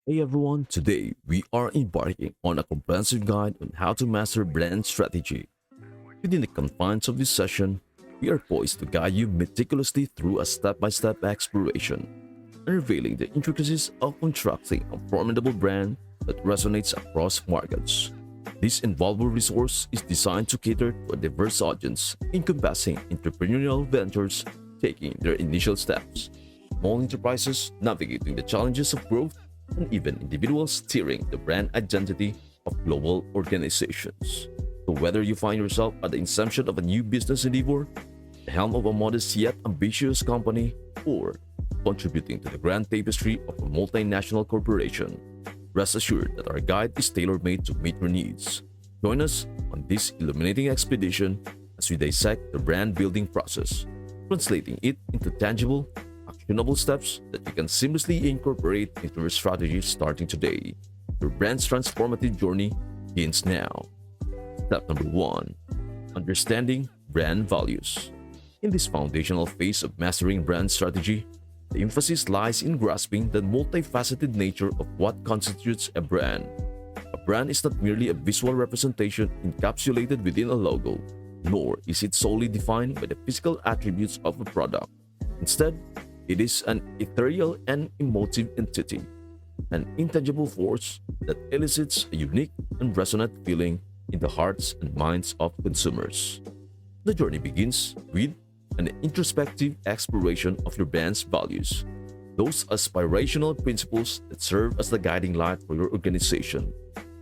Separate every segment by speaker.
Speaker 1: Hey everyone, today we are embarking on a comprehensive guide on how to master brand strategy. Within the confines of this session, we are poised to guide you meticulously through a step-by-step exploration, unveiling the intricacies of constructing a formidable brand that resonates across markets. This invaluable resource is designed to cater to a diverse audience, encompassing entrepreneurial ventures taking their initial steps, small enterprises navigating the challenges of growth, and even individuals steering the brand identity of global organizations. So, whether you find yourself at the inception of a new business endeavor, the helm of a modest yet ambitious company, or contributing to the grand tapestry of a multinational corporation, rest assured that our guide is tailor made to meet your needs. Join us on this illuminating expedition as we dissect the brand building process, translating it into tangible, actionable steps that you can seamlessly incorporate into your strategy starting today. Your brand's transformative journey begins now. Step number one: understanding brand values. In this foundational phase of mastering brand strategy, the emphasis lies in grasping the multifaceted nature of what constitutes a brand. A brand is not merely a visual representation encapsulated within a logo, nor is it solely defined by the physical attributes of a product. Instead, it is an ethereal and emotive entity, an intangible force that elicits a unique and resonant feeling in the hearts and minds of consumers. The journey begins with an introspective exploration of your brand's values, those aspirational principles that serve as the guiding light for your organization.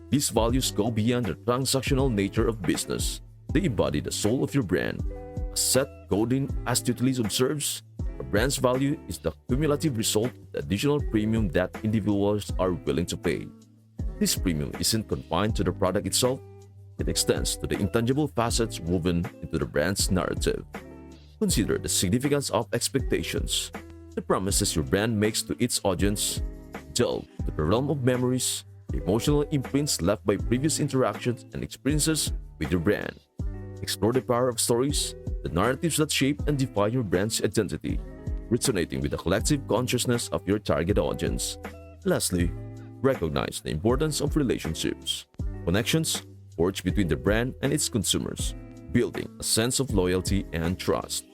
Speaker 1: These values go beyond the transactional nature of business. They embody the soul of your brand. As Seth Godin astutely observes, a brand's value is the cumulative result of the additional premium that individuals are willing to pay. This premium isn't confined to the product itself, it extends to the intangible facets woven into the brand's narrative. Consider the significance of expectations, the promises your brand makes to its audience. Delve into the realm of memories, the emotional imprints left by previous interactions and experiences with your brand. Explore the power of stories, the narratives that shape and define your brand's identity, resonating with the collective consciousness of your target audience. Lastly, recognize the importance of relationships, connections forged between the brand and its consumers, building a sense of loyalty and trust.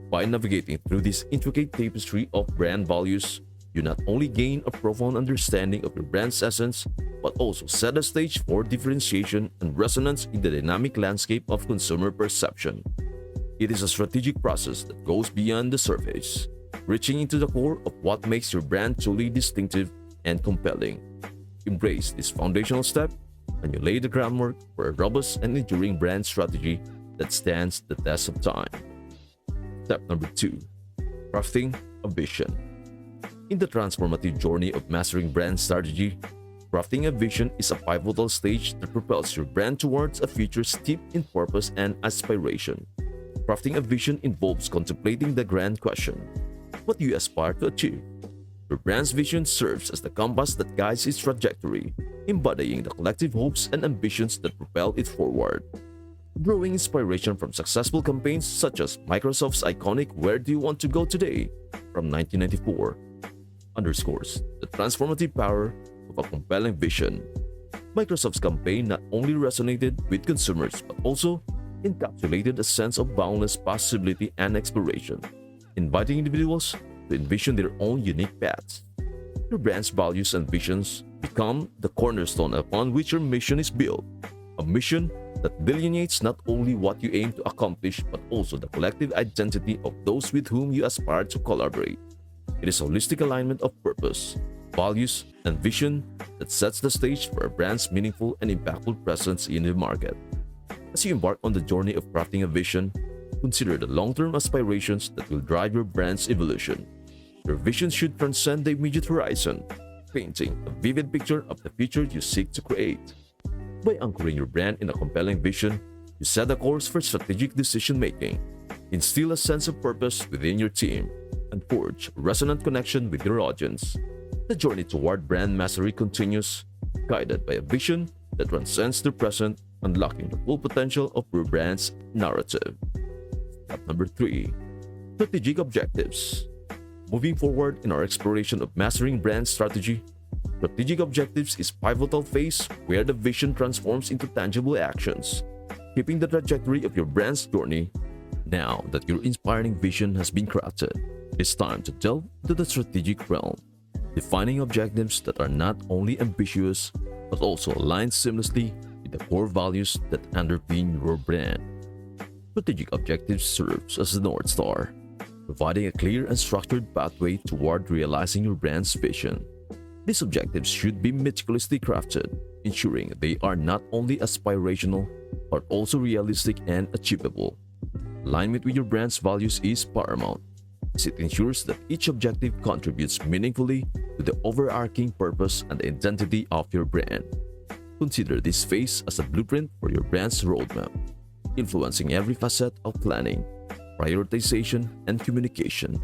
Speaker 1: By navigating through this intricate tapestry of brand values, you not only gain a profound understanding of your brand's essence, but also set a stage for differentiation and resonance in the dynamic landscape of consumer perception. It is a strategic process that goes beyond the surface, reaching into the core of what makes your brand truly distinctive and compelling. Embrace this foundational step, and you lay the groundwork for a robust and enduring brand strategy that stands the test of time. Step number two: crafting a vision. In the transformative journey of mastering brand strategy, crafting a vision is a pivotal stage that propels your brand towards a future steeped in purpose and aspiration. Crafting a vision involves contemplating the grand question: what do you aspire to achieve? Your brand's vision serves as the compass that guides its trajectory, embodying the collective hopes and ambitions that propel it forward. Drawing inspiration from successful campaigns such as Microsoft's iconic "Where Do You Want to Go Today?" from 1994 underscores the transformative power of a compelling vision. Microsoft's campaign not only resonated with consumers but also encapsulated a sense of boundless possibility and exploration, inviting individuals to envision their own unique paths. Your brand's values and visions become the cornerstone upon which your mission is built, a mission that delineates not only what you aim to accomplish but also the collective identity of those with whom you aspire to collaborate. It is a holistic alignment of purpose, values, and vision that sets the stage for a brand's meaningful and impactful presence in the market. As you embark on the journey of crafting a vision, consider the long-term aspirations that will drive your brand's evolution. Your vision should transcend the immediate horizon, painting a vivid picture of the future you seek to create. By anchoring your brand in a compelling vision, you set a course for strategic decision-making, instill a sense of purpose within your team, and forge a resonant connection with your audience. The journey toward brand mastery continues, guided by a vision that transcends the present, unlocking the full potential of your brand's narrative. Step number three: strategic objectives. Moving forward in our exploration of mastering brand strategy, Strategic objectives is pivotal phase where the vision transforms into tangible actions, keeping the trajectory of your brand's journey. Now that your inspiring vision has been crafted, it's time to delve into the strategic realm, defining objectives that are not only ambitious but also align seamlessly with the core values that underpin your brand. Strategic objectives serves as the North Star, providing a clear and structured pathway toward realizing your brand's vision. These objectives should be meticulously crafted, ensuring they are not only aspirational but also realistic and achievable. Alignment with your brand's values is paramount, as it ensures that each objective contributes meaningfully to the overarching purpose and identity of your brand. Consider this phase as a blueprint for your brand's roadmap, influencing every facet of planning, prioritization, and communication.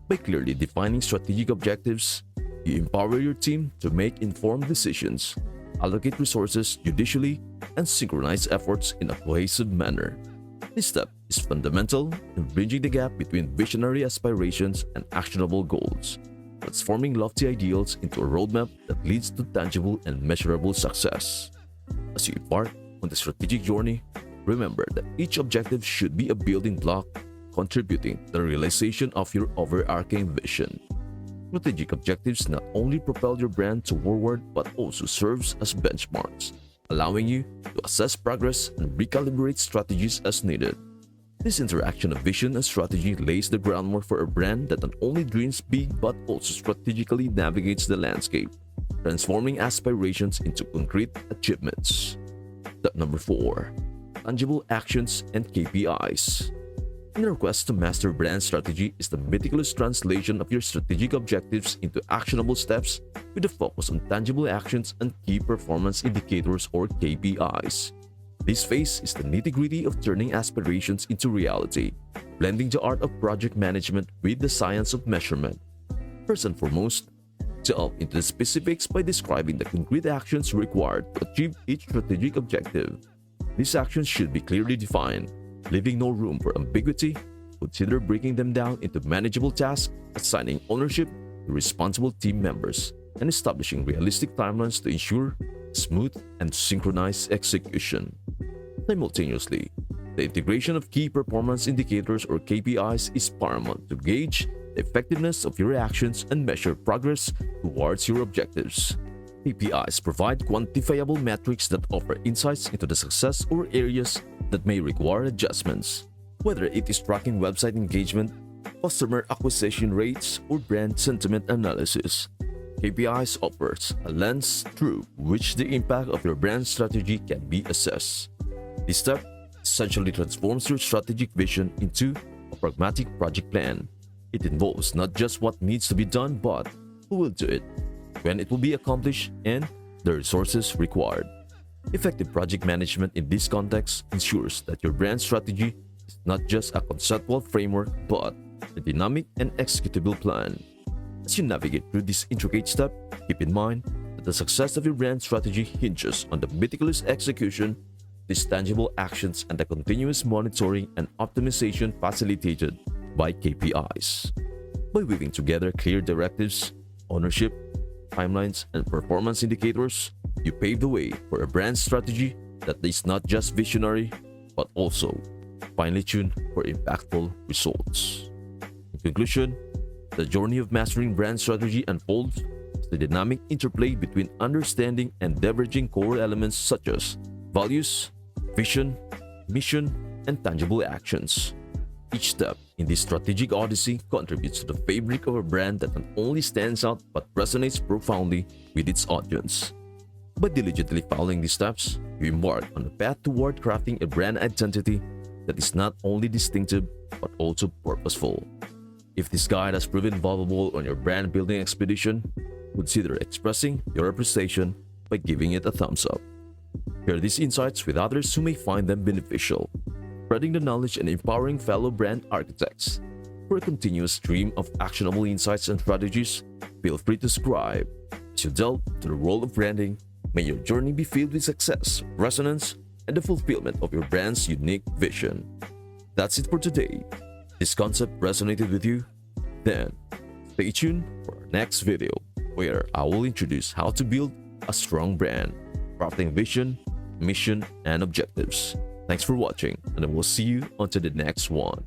Speaker 1: By clearly defining strategic objectives, you empower your team to make informed decisions, allocate resources judiciously, and synchronize efforts in a cohesive manner. This step is fundamental in bridging the gap between visionary aspirations and actionable goals, transforming lofty ideals into a roadmap that leads to tangible and measurable success. As you embark on the strategic journey, remember that each objective should be a building block contributing to the realization of your overarching vision. Strategic objectives not only propel your brand forward but also serves as benchmarks, allowing you to assess progress and recalibrate strategies as needed. This interaction of vision and strategy lays the groundwork for a brand that not only dreams big but also strategically navigates the landscape, transforming aspirations into concrete achievements. Step number 4. Tangible actions and KPIs. In your quest to master brand strategy is the meticulous translation of your strategic objectives into actionable steps with a focus on tangible actions and key performance indicators or KPIs. This phase is the nitty-gritty of turning aspirations into reality, blending the art of project management with the science of measurement. First and foremost, delve into the specifics by describing the concrete actions required to achieve each strategic objective. These actions should be clearly defined, leaving no room for ambiguity. Consider breaking them down into manageable tasks, assigning ownership to responsible team members, and establishing realistic timelines to ensure smooth and synchronized execution. Simultaneously, the integration of key performance indicators or KPIs is paramount to gauge the effectiveness of your actions and measure progress towards your objectives. KPIs provide quantifiable metrics that offer insights into the success or areas that may require adjustments, whether it is tracking website engagement, customer acquisition rates, or brand sentiment analysis. KPIs offers a lens through which the impact of your brand strategy can be assessed. This step essentially transforms your strategic vision into a pragmatic project plan. It involves not just what needs to be done, but who will do it, when it will be accomplished, and the resources required. Effective project management in this context ensures that your brand strategy is not just a conceptual framework but a dynamic and executable plan. As you navigate through this intricate step, keep in mind that the success of your brand strategy hinges on the meticulous execution, these tangible actions, and the continuous monitoring and optimization facilitated by KPIs. By weaving together clear directives, ownership, timelines, and performance indicators, you pave the way for a brand strategy that is not just visionary, but also finely tuned for impactful results. In conclusion, the journey of mastering brand strategy unfolds as the dynamic interplay between understanding and leveraging core elements such as values, vision, mission, and tangible actions. Each step in this strategic odyssey contributes to the fabric of a brand that not only stands out but resonates profoundly with its audience. By diligently following these steps, you embark on a path toward crafting a brand identity that is not only distinctive but also purposeful. If this guide has proven valuable on your brand building expedition, consider expressing your appreciation by giving it a thumbs up. Share these insights with others who may find them beneficial, spreading the knowledge and empowering fellow brand architects. For a continuous stream of actionable insights and strategies, feel free to subscribe. As you delve into the world of branding, may your journey be filled with success, resonance, and the fulfillment of your brand's unique vision. That's it for today. If this concept resonated with you, then stay tuned for our next video. where I will introduce how to build a strong brand, crafting vision, mission, and objectives. Thanks for watching, and I will see you until the next one.